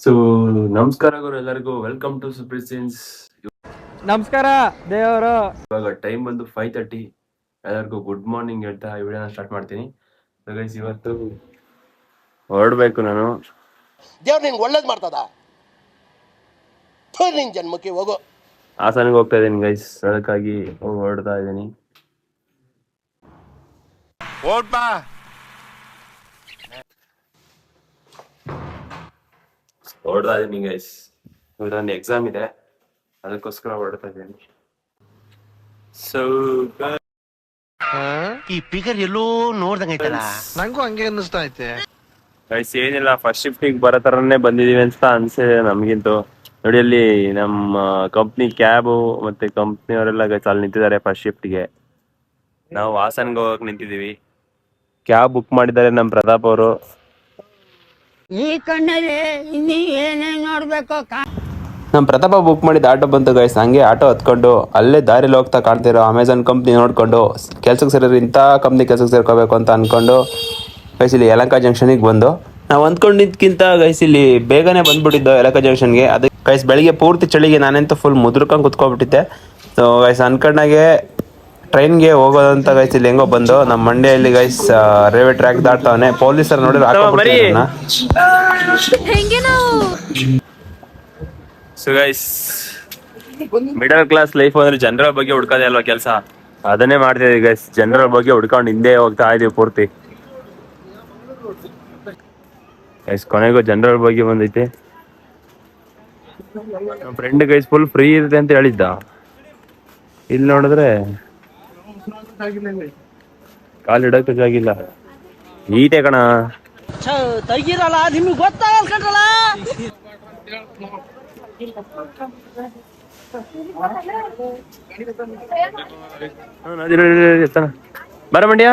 So ನಮಸ್ಕಾರ ಗುರು ಎಲ್ಲರಿಗೂ, welcome to ಸುಪ್ರೀಸೆನ್ಸ್. ನಮಸ್ಕಾರ ದೇವರು. ಇವಾಗ ಟೈಮ್ ಬಂದು 5:30. ಎಲ್ಲರಿಗೂ ಗುಡ್ ಮಾರ್ನಿಂಗ್ ಹೇಳ್ತಾ ಈ ವಿಡಿಯೋನ ಸ್ಟಾರ್ಟ್ ಮಾಡ್ತೀನಿ. ಗೈಸ್, ಇವತ್ತು ಹೊರಡ್ಬೇಕು ನಾನು. ದೇವ್ರು ನಿನ್ಗೆ ಒಳ್ಳೇದು ಮಾಡ್ತದ, ನಿನ್ ಜನ್ಮಕ್ಕೆ ಹೋಗೋ. ಹಾಸನಿಗೆ ಹೋಗ್ತಾ ಇದ್ದೀನಿ ಗೈಸ್, ಅದಕ್ಕಾಗಿ ಹೊರಡ್ತಾ ಇದ್ದೀನಿ. ಹೊರಡ್ತಾ ಇದ್ದೀನಿ ಗೈಸ್, ನನ್ನ ಎಕ್ಸಾಮ್ ಇದೆ, ಅದಕ್ಕೋಸ್ಕರ ಹೊರಡ್ತಾ ಇದ್ದೀನಿ. ಸೊ ಈ ಫಿಗರ್ ಎಲ್ಲೋ ನೋಡ್ದಂಗೈತಲ್ಲ, ನಂಗೂ ಹಂಗೆ ಅನ್ನಿಸ್ತಾ ಐತೆ. ಗೈಸ್ ಏನಿಲ್ಲ, ಫಸ್ಟ್ ಶಿಫ್ಟಿಗೆ ಬರೋ ತರನೇ ಬಂದಿದೀವಿ ಅಂತ ಅನ್ಸಿದೆ ನಮ್ಗಿಂತೂ. ನೋಡಿ ಅಲ್ಲಿ ನಮ್ಮ ಕಂಪ್ನಿ ಕ್ಯಾಬು ಮತ್ತೆ ಕಂಪ್ನಿಯವರೆಲ್ಲ ಗೈಸ್ ಅಲ್ಲಿ ನಿಂತಿದ್ದಾರೆ ಫಸ್ಟ್ ಶಿಫ್ಟ್ಗೆ. ನಾವು ಹಾಸನ್ಗೆ ಹೋಗಕ್ ನಿಂತಿದೀವಿ. ಕ್ಯಾಬ್ ಬುಕ್ ಮಾಡಿದ್ದಾರೆ ನಮ್ಮ ಪ್ರತಾಪ್ ಅವರು. ಈ ಕಣ್ಣಲ್ಲಿ ಇನ್ನೀ ಏನೇನ್ ನೋಡ್ಬೇಕು. ನಮ್ಮ ಪ್ರತಾಪ ಬುಕ್ ಮಾಡಿದ ಆಟೋ ಬಂತು ಗೈಸ್. ಹಂಗೆ ಆಟೋ ಹತ್ಕೊಂಡು ಅಲ್ಲೇ ದಾರಿಲಿ ಹೋಗ್ತಾ ಕಾಣ್ತಿರೋ ಅಮೆಝಾನ್ ಕಂಪ್ನಿ ನೋಡ್ಕೊಂಡು ಕೆಲ್ಸಕ್ಕೆ ಸೇರಿದ್ರೆ ಇಂಥ ಕಂಪ್ನಿ ಕೆಲ್ಸಕ್ಕೆ ಸೇರ್ಕೋಬೇಕು ಅಂತ ಅಂದ್ಕೊಂಡು ಗೈಸ್ ಇಲ್ಲಿ ಯಲಹಂಕ ಜಂಕ್ಷನಿಗೆ ಬಂದು, ನಾವು ಅಂದ್ಕೊಂಡಿದ್ಕಿಂತ ಗೈಸ್ ಇಲ್ಲಿ ಬೇಗನೆ ಬಂದ್ಬಿಟ್ಟಿದ್ದು ಯಲಹಂಕ ಜಂಕ್ಷನ್ಗೆ. ಅದಕ್ಕೆ ಗೈಸ್ ಬೆಳಿಗ್ಗೆ ಪೂರ್ತಿ ಚಳಿಗೆ ನಾನಂತೂ ಫುಲ್ ಮುದ್ರಕೊಂಡು ಕುತ್ಕೊಬಿಟ್ಟಿದ್ದೆ. ಸೊ ಗೈಸ್ ಅನ್ಕೊಂಡಾಗೆ ಟ್ರೈನ್ಗೆ ಹೋಗೋದಂತ ಗೈಸ್ ಇಲ್ಲಿ ಹೆಂಗೋ ಬಂದು ನಮ್ಮ ಮಂಡ್ಯಲ್ಲಿ ಗೈಸ್ ರೈಲ್ವೆ ಟ್ರ್ಯಾಕ್ ದಾಟ್ತಾವನೆ. ಪೊಲೀಸರು ನೋಡಿದ್ರೆ ಹಾಕೋಬಿಟ್ಟಿದ್ದಾನ. So guys, middle class life ಅಂದ್ರೆ ಜನರ ಬಗ್ಗೆ ಹುಡ್ಕೋದೇ ಅಲ್ವಾ ಕೆಲಸ, ಅದನ್ನೇ ಮಾಡ್ತಿದೀವಿ ಗೈಸ್. ಜನರ ಬಗ್ಗೆ ಹುಡ್ಕೊಂಡು ಹಿಂದೆ ಹೋಗ್ತಾ ಇದೀವಿ ಪೂರ್ತಿ ಗೈಸ್. ಕೊನೆಗೂ ಜನರ ಬಗ್ಗೆ ಬಂದೈತಿ. ನಮ್ಮ ಫ್ರೆಂಡ್ ಗೈಸ್ ಫುಲ್ ಫ್ರೀ ಇರುತ್ತೆ ಅಂತ ಹೇಳಿದ್ದ, ಇಲ್ಲಿ ನೋಡಿದ್ರೆ ಕಾಲ್ ಇಡಕ್ಕೆ ಜಾಗಿಲ್ಲ. ಈಟೆ ಕಣ, ತೆಗಿರಲ್ಲ ನಿಮ್ಗೆ ಗೊತ್ತಾಗಲ್ಲ ಕಣ್ರಲ್ಲ. ಬರ ಮಂಡ್ಯ.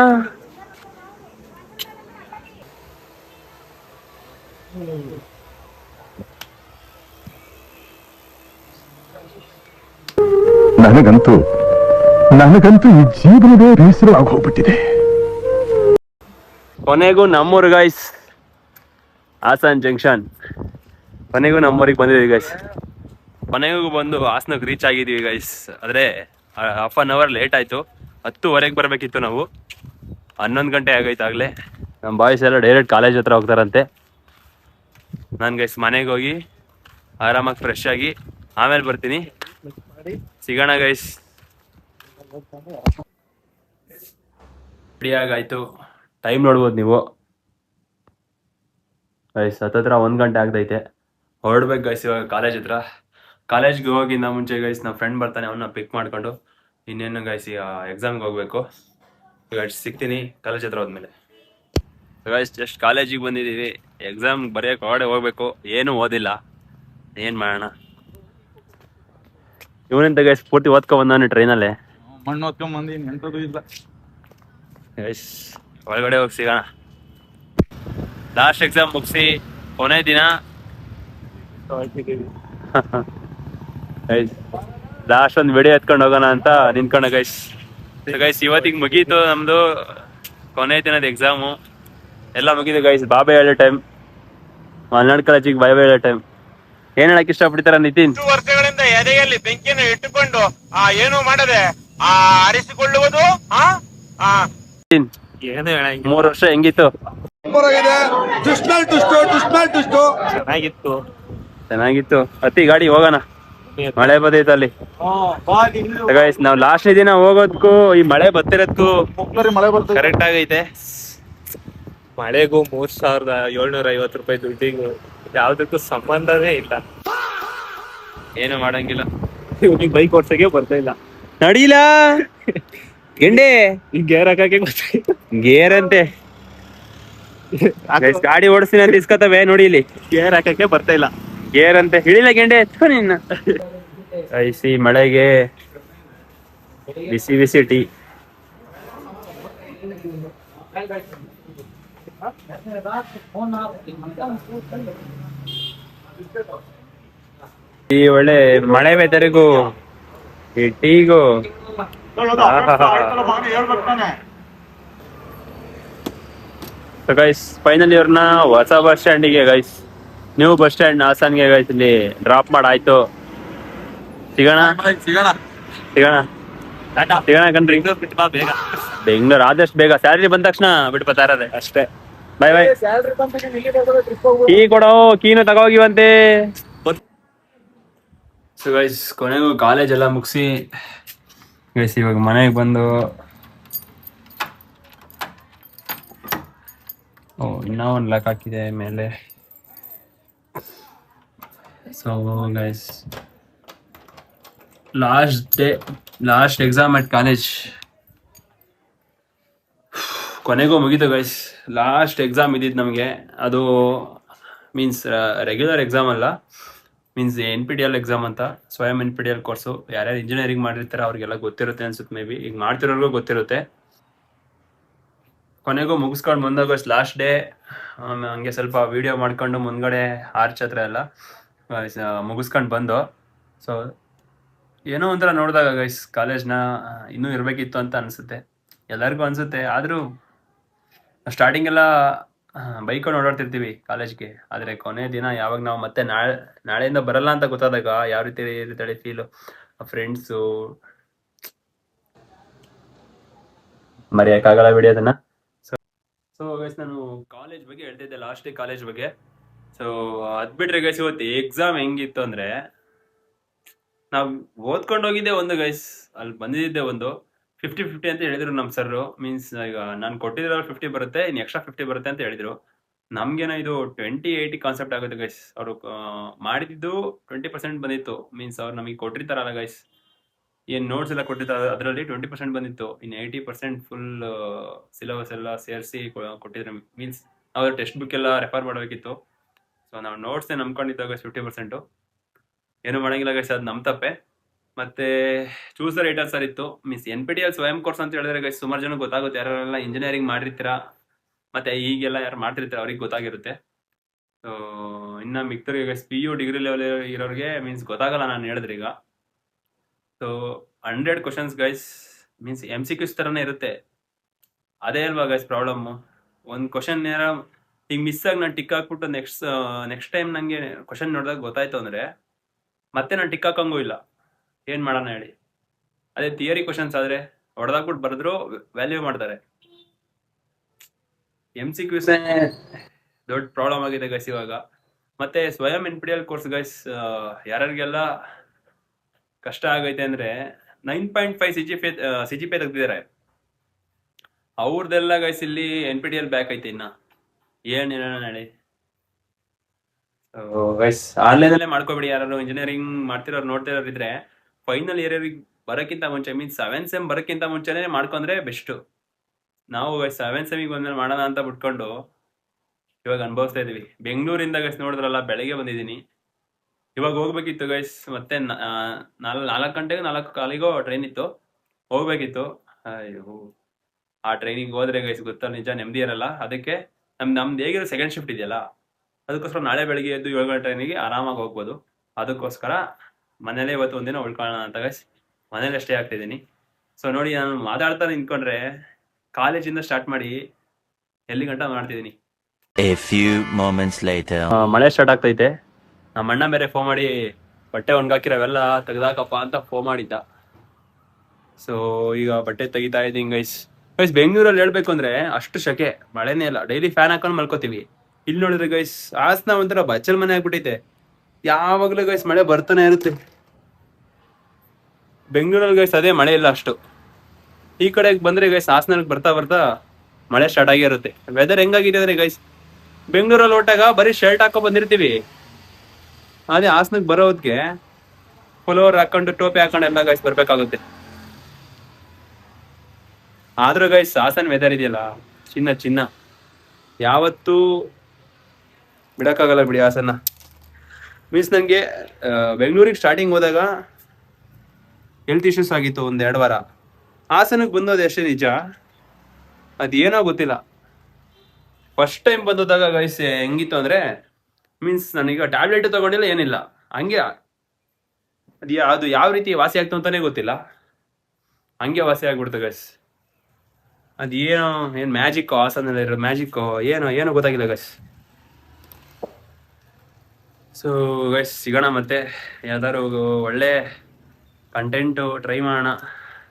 ನನಗಂತೂ ಈ ಜೀವನವೇ ಬೇಸರ ಆಗೋಗ್ಬಿಟ್ಟಿದೆ. ಕೊನೆಗೂ ನಮ್ಮೂರು ಗೈಸ್, ಹಾಸನ್ ಜಂಕ್ಷನ್. ಕೊನೆಗೂ ನಮ್ಮೂರಿಗೆ ಬಂದಿದ್ದೀವಿ ಗೈಸ್. ಕೊನೆಗೂ ಬಂದು ಹಾಸನಕ್ಕೆ ರೀಚ್ ಆಗಿದ್ದೀವಿ ಗೈಸ್. ಆದರೆ ಹಾಫ್ ಆನ್ ಅವರ್ ಲೇಟ್ ಆಯಿತು. 10:30 ಬರಬೇಕಿತ್ತು ನಾವು, 11 ಗಂಟೆ ಆಗೈತೆ ಆಗಲೇ. ನಮ್ಮ ಬಾಯ್ಸ್ ಎಲ್ಲ ಡೈರೆಕ್ಟ್ ಕಾಲೇಜ್ ಹತ್ರ ಹೋಗ್ತಾರಂತೆ. ನಾನು ಗೈಸ್ ಮನೆಗೆ ಹೋಗಿ ಆರಾಮಾಗಿ ಫ್ರೆಶ್ ಆಗಿ ಆಮೇಲೆ ಬರ್ತೀನಿ. ಸಿಗೋಣ ಗೈಸ್. ರೆಡಿಯಾಗಾಯ್ತು. ಟೈಮ್ ನೋಡ್ಬೋದು ನೀವು ಗೈಸ್, ಹತ್ತತ್ರ 1 ಗಂಟೆ ಆಗ್ತೈತೆ. ಹೊರಡ್ಬೇಕು ಗೈಸ್ ಇವಾಗ ಕಾಲೇಜ್ ಹತ್ರ. ಕಾಲೇಜ್ಗೆ ಹೋಗಿಂದ ಮುಂಚೆ ಗೈಸ್ ನಮ್ಮ ಫ್ರೆಂಡ್ ಬರ್ತಾನೆ, ಅವನ್ನ ಪಿಕ್ ಮಾಡ್ಕೊಂಡು ಇನ್ನೇನು ಗೈಸ್ ಈಗ ಎಕ್ಸಾಮ್ಗೆ ಹೋಗ್ಬೇಕು. ಗೈಸ್ ಸಿಗ್ತೀನಿ ಕಾಲೇಜ್ ಹತ್ರ ಹೋದ್ಮೇಲೆ. ಗೈಸ್ ಜಸ್ಟ್ ಕಾಲೇಜಿಗೆ ಬಂದಿದ್ದೀವಿ, ಎಕ್ಸಾಮ್ ಬರೆಯೋಕೆ ಹೊರಡೆ ಹೋಗ್ಬೇಕು. ಏನೂ ಓದಿಲ್ಲ, ಏನು ಮಾಡೋಣ. ಇವನಿಂದ ಗೈಸ್ ಪೂರ್ತಿ ಓದ್ಕೊಂಡ್ ಟ್ರೈನಲ್ಲೇ ಮಣ್ಣು ಓದ್ಕೊಂಡ್ ಬಂದಿ ಎಂತದೂ ಇಲ್ಲ. ಗೈಸ್ ಒಳಗಡೆ ಹೋಗಿ ಸಿಗೋಣ. ಲಾಸ್ಟ್ ಎಕ್ಸಾಮ್ ಮುಗಿಸಿ ಕೊನೆ ದಿನ ಲಾಸ್ಟ್ ಒಂದು ವಿಡಿಯೋ ಎತ್ಕೊಂಡು ಹೋಗೋಣ ಅಂತ ನಿಂತ್ಕೊಂಡ ಗೈಸ್. ಗೈಸ್ ಇವತ್ತಿಗೆ ಮುಗೀತು ನಮ್ದು ಕೊನೆ ದಿನದ ಎಕ್ಸಾಮು. ಎಲ್ಲ ಮುಗೀತು ಗೈಸ್. ಬಾಬೆ ಹೇಳೋ ಟೈಮ್, ಮಲ್ನಾಡ್ ಕಾಲೇಜಿಗೆ ಬಾಯ್ ಹೇಳೋ ಟೈಮ್. ಏನ್ ಹೇಳಕ್ ಇಷ್ಟಪಡ್ತಾರ ನಿತಿನ್? ವರ್ಷಗಳಿಂದ ಎದೆಯಲ್ಲಿ ಬೆಂಕಿಯನ್ನು ಇಟ್ಟುಕೊಂಡು ಏನು ಮಾಡದೆ ಆರಿಸಿಕೊಳ್ಳುವುದು. 3 ವರ್ಷ ಹೆಂಗಿತ್ತು? ಚೆನ್ನಾಗಿತ್ತು. ಅತಿ ಗಾಡಿ ಹೋಗೋಣ, ಮಳೆ ಬರ್ತೈತೆ ಅಲ್ಲಿ ಗೈಸ್. ನಾವ್ ಲಾಸ್ಟ್ ದಿನ ಹೋಗೋದಕ್ಕೂ ಈ ಮಳೆ ಬರ್ತಿರೋದಕ್ಕೂ ಕರೆಕ್ಟ್ ಆಗೈತೆ. ಮಳೆಗೂ 3,750 ರೂಪಾಯಿ ದುಡ್ಡಿಗೂ ಯಾವ್ದಕ್ಕೂ ಸಂಬಂಧನೇ ಇಲ್ಲ. ಏನು ಮಾಡಂಗಿಲ್ಲ. ಇವ್ನಿಗೆ ಬೈಕ್ ಓಡ್ಸಕ್ಕೆ ಬರ್ತಾ ಇಲ್ಲ. ನಡೀಲ ಗೆಂಡೆ ಈಗ ಗೇರ್ ಹಾಕಕ್ಕೆ ಗೊತ್ತಾಯ್ತು. ಗೇರ್ ಅಂತೆ ಗಾಡಿ ಓಡಿಸ್ತೀನಿ ಅಂತ ಇಸ್ಕೊತವೆ ನೋಡಿ. ಇಲ್ಲಿ ಗೇರ್ ಹಾಕಕ್ಕೆ ಬರ್ತಾ ಇಲ್ಲ. ಗೇರ್ ಅಂತೆ ಹಿಡಿಲ ಗೆಂಡೆ ಎತ್ಕೊ ನಿನ್ನ. ಐಸಿ ಮಳೆಗೆ ಬಿಸಿ ಬಿಸಿ ಟೀ. ಈ ಒಳ್ಳೆ ಮಳೆ ವೆದರಿಗೂ ಈ ಟೀಗೂ ಗೈಸ್ ಫೈನಲಿ ಇವ್ರನ್ನ ಹೊಸ ಬಸ್ ಸ್ಟ್ಯಾಂಡಿಗೆ ಗೈಸ್ ನೀವು ಬಸ್ ಸ್ಟ್ಯಾಂಡ್ ಹಾಸನ್ಗೆ ಗೈಸ್ ಇಲ್ಲಿ ಡ್ರಾಪ್ ಮಾಡಾಯ್ತು. ಸಿಗೋಣ ಕಣ್ರಿ. ಬೆಂಗಳೂರು ಆದಷ್ಟು ಬೇಗ ಸ್ಯಾಲ್ರಿ ಬಂದ ತಕ್ಷಣ ಬಿಟ್ಬತ್ತಾ ಇರೋದೆ ಅಷ್ಟೇ. Bye bye. ಕೀ ಕೊಡೋ, ಕೀನು ತಗೋಗಿವಂತೆ. ಸೊ ಗೈಸ್ ಕೊನೆಗೂ ಕಾಲೇಜ್ ಎಲ್ಲ ಮುಗಿಸಿ ಗೈಸ್ ಇವಾಗ ಮನೆಗೆ ಬಂದು ಇನ್ನೂ ಒಂದು ಲಾಕ್ ಹಾಕಿದೆ ಮೇಲೆ. So guys last exam at college ಕೊನೆಗೂ ಮುಗೀತು ಗೈಸ್. ಲಾಸ್ಟ್ ಎಕ್ಸಾಮ್ ಇದ್ದಿದ್ದು ನಮಗೆ. ಅದು ಮೀನ್ಸ್ ರೆಗ್ಯುಲರ್ ಎಕ್ಸಾಮ್ ಅಲ್ಲ, ಮೀನ್ಸ್ NPTEL ಎಕ್ಸಾಮ್ ಅಂತ, ಸ್ವಯಂ NPTEL ಕೋರ್ಸು. ಯಾರ್ಯಾರು ಇಂಜಿನಿಯರಿಂಗ್ ಮಾಡಿರ್ತಾರೆ ಅವ್ರಿಗೆಲ್ಲ ಗೊತ್ತಿರುತ್ತೆ ಅನ್ಸುತ್ತೆ, ಮೇ ಬಿ ಈಗ ಮಾಡ್ತಿರೋರ್ಗೂ ಗೊತ್ತಿರುತ್ತೆ. ಕೊನೆಗೂ ಮುಗಿಸ್ಕೊಂಡು ಬಂದಾಗ ಲಾಸ್ಟ್ ಡೇ ಹಂಗೆ ಸ್ವಲ್ಪ ವಿಡಿಯೋ ಮಾಡ್ಕೊಂಡು ಮುಂದ್ಗಡೆ ಆರ್ಚ್ ಹತ್ರ ಎಲ್ಲ ಮುಗಿಸ್ಕೊಂಡು ಬಂದು. ಸೊ ಏನೋ ಒಂಥರ ನೋಡಿದಾಗ ಗೈಸ್ ಕಾಲೇಜ್ನ ಇನ್ನೂ ಇರಬೇಕಿತ್ತು ಅಂತ ಅನಿಸುತ್ತೆ, ಎಲ್ಲರಿಗೂ ಅನಿಸುತ್ತೆ. ಆದರೂ ಸ್ಟಾರ್ಟಿಂಗ್ ಎಲ್ಲ ಬೈಕೊಂಡು ಓಡಾಡ್ತಿರ್ತೀವಿ ಕಾಲೇಜ್ಗೆ, ಆದರೆ ಕೊನೆ ದಿನ ಯಾವಾಗ ನಾವು ಮತ್ತೆ ನಾಳೆಯಿಂದ ಬರಲ್ಲ ಅಂತ ಗೊತ್ತಾದಾಗ ಯಾವ ರೀತಿ ಇರುತ್ತೆ ಫೀಲು. ಫ್ರೆಂಡ್ಸು ಮರೆಯೋಕ್ಕಾಗಲ್ಲ ಬಿಡಿ ಅದನ್ನ. ಸೊ ಗೈಸ್ ನಾನು ಕಾಲೇಜ್ ಬಗ್ಗೆ ಹೇಳ್ತಿದ್ದೆ, ಲಾಸ್ಟ್ ಡೇ ಕಾಲೇಜ್ ಬಗ್ಗೆ. ಸೊ ಅದ್ ಬಿಟ್ರೆ ಗೈಸ್ ಇವತ್ತು ಎಕ್ಸಾಮ್ ಹೆಂಗಿತ್ತು ಅಂದ್ರೆ, ನಾವು ಓದ್ಕೊಂಡು ಹೋಗಿದ್ದೆ ಒಂದು ಗೈಸ್, ಅಲ್ಲಿ ಬಂದಿದ್ದೆ ಒಂದು 50-50 ಅಂತ ಹೇಳಿದ್ರು ನಮ್ಮ ಸರ್. ಮೀನ್ಸ್ ಈಗ ನಾನು ಕೊಟ್ಟಿದ್ರಲ್ಲಿ 50 ಬರುತ್ತೆ, ಇನ್ನು ಎಕ್ಸ್ಟ್ರಾ 50 ಬರುತ್ತೆ ಅಂತ ಹೇಳಿದ್ರು. ನಮ್ಗೇನೋ ಇದು 20-80 ಕಾನ್ಸೆಪ್ಟ್ ಆಗುತ್ತೆ ಗೈಸ್. ಅವರು ಮಾಡಿದ್ದು 20% ಬಂದಿತ್ತು. ಮೀನ್ಸ್ ಅವ್ರು ನಮಗೆ ಕೊಟ್ಟಿರ್ತಾರಲ್ಲ ಗೈಸ್, ಏನು ನೋಟ್ಸ್ ಎಲ್ಲ ಕೊಟ್ಟಿರ್ತಾರೆ, ಅದರಲ್ಲಿ 20% ಬಂದಿತ್ತು. ಇನ್ನು 80% ಫುಲ್ ಸಿಲೆಬಸ್ ಎಲ್ಲ ಸೇರಿಸಿ ಕೊಟ್ಟಿದ್ರು. ಮೀನ್ಸ್ ನಾವು ಟೆಕ್ಸ್ಟ್ ಬುಕ್ ಎಲ್ಲ ರೆಫರ್ ಮಾಡಬೇಕಿತ್ತು. ಸೊ ನಾವು ನೋಟ್ಸ್ನೇ ನಂಬ್ಕೊಂಡಿದ್ದಾಗ 50%. ಏನು ಮಾಡೋಂಗಿಲ್ಲ ಗೈಸ್, ಅದು ನಮ್ಮ ತಪ್ಪೆ. ಮತ್ತೆ ಚೂಸರ್ ಏಟರ್ ಸರ್ ಇತ್ತು. ಮೀನ್ಸ್ NPTEL ಸ್ವಯಂ ಕೋರ್ಸ್ ಅಂತ ಹೇಳಿದ್ರೆ ಗೈಸ್ ಸುಮಾರು ಜನ ಗೊತ್ತಾಗುತ್ತೆ. ಯಾರೆಲ್ಲ ಇಂಜಿನಿಯರಿಂಗ್ ಮಾಡಿರ್ತೀರಾ ಮತ್ತೆ ಈಗೆಲ್ಲ ಯಾರು ಮಾಡ್ತಿರ್ತೀರ ಅವ್ರಿಗೆ ಗೊತ್ತಾಗಿರುತ್ತೆ. ಸೊ ಇನ್ನು ಮಿಕ್ತರಿಗೆ ಗೈಸ್ PU ಡಿಗ್ರಿ ಲೆವೆಲ್ ಇರೋರಿಗೆ ಮೀನ್ಸ್ ಗೊತ್ತಾಗಲ್ಲ ನಾನು ಹೇಳಿದ್ರೆ ಈಗ. So 100 questions guys, means MCQs ಥರನೇ ಇರುತ್ತೆ. ಅದೇ ಅಲ್ವಾ ಗೈಸ್ ಪ್ರಾಬ್ಲಮ್ಮು. ಒಂದು ಕ್ವಶನ್ ಏನಾರ ಈಗ ಮಿಸ್ ಆಗಿ ನಾನು ಟಿಕ್ ಹಾಕ್ಬಿಟ್ಟು ನೆಕ್ಸ್ಟ್ ಟೈಮ್ ನನಗೆ ಕ್ವಶನ್ ನೋಡಿದಾಗ ಗೊತ್ತಾಯ್ತು ಅಂದರೆ ಮತ್ತೆ ನಾನು ಟಿಕ್ ಹಾಕಂಗೂ ಇಲ್ಲ, ಏನು ಮಾಡೋಣ ಹೇಳಿ. ಅದೇ ಥಿಯರಿ ಕ್ವಶನ್ಸ್ ಆದರೆ ಹೊಡೆದಾಕ್ಬಿಟ್ಟು ಬರೆದ್ರು ವ್ಯಾಲ್ಯೂ ಮಾಡ್ತಾರೆ. MCQs ದೊಡ್ಡ ಪ್ರಾಬ್ಲಮ್ ಆಗಿದೆ ಗೈಸ್ ಇವಾಗ. ಮತ್ತೆ ಸ್ವಯಂ NPTEL ಕೋರ್ಸ್ ಗೈಸ್ ಯಾರಿಗೆಲ್ಲ ಕಷ್ಟ ಆಗೈತೆ ಅಂದರೆ 9.5 CGPA ತೆಗ್ದಿದ್ದಾರೆ ಅವ್ರದ್ದೆಲ್ಲ ಗೈಸ್. ಇಲ್ಲಿ NPTEL ಬ್ಯಾಕ್ ಐತೆ ಇನ್ನ, ಏನೇನ ಹೇಳಿ. ಗೈಸ್ ಆನ್ಲೈನಲ್ಲೇ ಮಾಡ್ಕೋಬೇಡಿ. ಯಾರು ಇಂಜಿನಿಯರಿಂಗ್ ಮಾಡ್ತಿರೋರು ನೋಡ್ತಿರೋರು ಇದ್ರೆ ಫೈನಲ್ ಇಯರಿಗೆ ಬರೋಕ್ಕಿಂತ ಮುಂಚೆ, ಮೀನ್ಸ್ 7th ಸೆಮ್ ಬರೋಕ್ಕಿಂತ ಮುಂಚೆನೇ ಮಾಡ್ಕೊಂಡ್ರೆ ಬೆಸ್ಟು. ನಾವು ಗೈಸ್ 7th ಸೆಮಿಗೆ ಬಂದ್ಮೇಲೆ ಮಾಡೋಣ ಅಂತ ಬಿಟ್ಕೊಂಡು ಇವಾಗ ಅನುಭವಿಸ್ತಾ ಇದೀವಿ. ಬೆಂಗಳೂರಿಂದ ಗೈಸ್ ನೋಡಿದ್ರಲ್ಲ, ಬೆಳಗ್ಗೆ ಬಂದಿದ್ದೀನಿ. ಇವಾಗ ಹೋಗ್ಬೇಕಿತ್ತು ಗೈಸ್, ಮತ್ತೆ 4 ಗಂಟೆಗೆ 4:15 ಟ್ರೈನ್ ಇತ್ತು, ಹೋಗ್ಬೇಕಿತ್ತು. ಅಯ್ಯೋ, ಆ ಟ್ರೈನಿಗೆ ಹೋದ್ರೆ ಗೈಸ್ ಗೊತ್ತಾ ನಿಜ ನೆಮ್ಮದಿ ಇರಲ್ಲ. ಅದಕ್ಕೆ ನಮ್ದು ಹೇಗಿರೋ ಸೆಕೆಂಡ್ ಶಿಫ್ಟ್ ಇದೆಯಲ್ಲ, ಅದಕ್ಕೋಸ್ಕರ ನಾಳೆ ಬೆಳಗ್ಗೆ ಎದ್ದು 7 ಗಂಟೆ ಟ್ರೈನಿಗೆ ಆರಾಮಾಗಿ ಹೋಗ್ಬೋದು. ಅದಕ್ಕೋಸ್ಕರ ಮನೇಲೇ ಇವತ್ತು ಒಂದಿನ ಉಳ್ಕೊಳ್ಳೋಣ ಅಂತ ಗೈಸ್ ಮನೇಲೆ ಸ್ಟೇ ಆಗ್ತಿದ್ದೀನಿ. ಸೊ ನೋಡಿ, ನಾನು ಮಾತಾಡ್ತಾ ನಿಂತ್ಕೊಂಡ್ರೆ ಕಾಲೇಜಿಂದ ಸ್ಟಾರ್ಟ್ ಮಾಡಿ ಎಲ್ಲಿ ಗಂಟ ಮಾಡ್ತಿದ್ದೀನಿ. ಮಳೆ ಸ್ಟಾರ್ಟ್ ಆಗ್ತೈತೆ. ನಮ್ಮ ಅಣ್ಣ ಬೇರೆ ಫೋನ್ ಮಾಡಿ ಬಟ್ಟೆ ಒಣಗಾಕಿರೋವೆಲ್ಲ ತೆಗ್ದಾಕಪ್ಪ ಅಂತ ಫೋನ್ ಮಾಡಿದ್ದ. ಸೊ ಈಗ ಬಟ್ಟೆ ತೆಗಿತಾ ಇದ್ದೀನಿ ಗೈಸ್. ಬೆಂಗಳೂರಲ್ಲಿ ಹೇಳ್ಬೇಕು ಅಂದ್ರೆ ಅಷ್ಟು ಶಕೆ, ಮಳೆನೇ ಇಲ್ಲ. ಡೈಲಿ ಫ್ಯಾನ್ ಹಾಕೊಂಡು ಮಲ್ಕೋತೀವಿ. ಇಲ್ಲಿ ನೋಡಿದ್ರೆ ಗೈಸ್ ಹಾಸನ ಒಂಥರ ಬಚ್ಚಲ್ ಮನೆ ಆಗ್ಬಿಟ್ಟೈತೆ. ಯಾವಾಗಲೂ ಗೈಸ್ ಮಳೆ ಬರ್ತಾನೆ ಇರುತ್ತೆ. ಬೆಂಗಳೂರಲ್ಲಿ ಗೈಸ್ ಅದೇ ಮಳೆ ಇಲ್ಲ ಅಷ್ಟು. ಈ ಕಡೆಗೆ ಬಂದ್ರೆ ಗೈಸ್ ಹಾಸನಕ್ಕೆ ಬರ್ತಾ ಬರ್ತಾ ಮಳೆ ಸ್ಟಾರ್ಟ್ ಆಗಿರುತ್ತೆ. ವೆದರ್ ಹೆಂಗಾಗಿದೆ ಅಂದ್ರೆ ಗೈಸ್, ಬೆಂಗಳೂರಲ್ಲಿ ಹೊಟ್ಟಾಗ ಬರೀ ಶರ್ಟ್ ಹಾಕೋ ಬಂದಿರ್ತೀವಿ. ಅದೇ ಹಾಸನಕ್ಕೆ ಬರೋದಕ್ಕೆ ಪುಲೋವರ್ ಹಾಕೊಂಡು ಟೋಪಿ ಹಾಕೊಂಡು ಎಲ್ಲ ಗೈಸ್ ಬರ್ಬೇಕಾಗುತ್ತೆ. ಆದ್ರೂ ಗೈಸ್ ಹಾಸನ ವೆದರ್ ಇದೆಯಲ್ಲ, ಚಿನ್ನ ಯಾವತ್ತೂ ಬಿಡಕ್ಕಾಗಲ್ಲ ಬಿಡಿ ಹಾಸನ. ಮೀನ್ಸ್ ನನಗೆ ಬೆಂಗಳೂರಿಗೆ ಸ್ಟಾರ್ಟಿಂಗ್ ಹೋದಾಗ ಹೆಲ್ತ್ ಇಶ್ಯೂಸ್ ಆಗಿತ್ತು 1-2 ವಾರ. ಹಾಸನಕ್ಕೆ ಬಂದೋದು ಅಷ್ಟೇ ನಿಜ, ಅದೇನೋ ಗೊತ್ತಿಲ್ಲ. ಫಸ್ಟ್ ಟೈಮ್ ಬಂದೋದಾಗ ಗೈಸ್ ಹೆಂಗಿತ್ತು ಅಂದರೆ, ಮೀನ್ಸ್ ನಾನೀಗ ಟ್ಯಾಬ್ಲೆಟ್ ತೊಗೊಂಡಿಲ್ಲ, ಏನಿಲ್ಲ, ಹಂಗೆ ಅದು ಯಾವ ರೀತಿ ವಾಸಿ ಆಗ್ತು ಅಂತಾನೆ ಗೊತ್ತಿಲ್ಲ, ಹಂಗೆ ವಾಸಿ ಆಗ್ಬಿಡ್ತು ಗೈಸ್. ಅದೇನೋ ಏನು ಮ್ಯಾಜಿಕ್ ಹಾಸನಲ್ಲಿ ಇರೋ ಮ್ಯಾಜಿಕ್ ಏನೋ ಗೊತ್ತಾಗಿಲ್ಲ ಗೈಸ್. ಸೊ ಗೈಸ್ ಸಿಗೋಣ ಮತ್ತೆ ಯಾವ್ದಾದ್ರು ಒಳ್ಳೆ ಕಂಟೆಂಟು ಟ್ರೈ ಮಾಡೋಣ.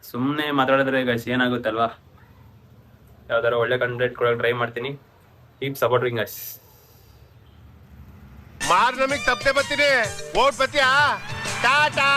ಸುಮ್ಮನೆ ಮಾತಾಡಿದ್ರೆ ಗೈಸ್ ಏನಾಗುತ್ತಲ್ವಾ, ಯಾವ್ದಾದ್ರು ಒಳ್ಳೆ ಕಂಟೆಂಟ್ ಕೊಡೋಕೆ ಟ್ರೈ ಮಾಡ್ತೀನಿ. Keep supporting guys. ಮಾರ್ ನಮಗ್ ತಪ್ಪದೆ ಬರ್ತೀನಿ ಓಟ್ ಬತ್ತೀಯಾ ಟಾಟಾ.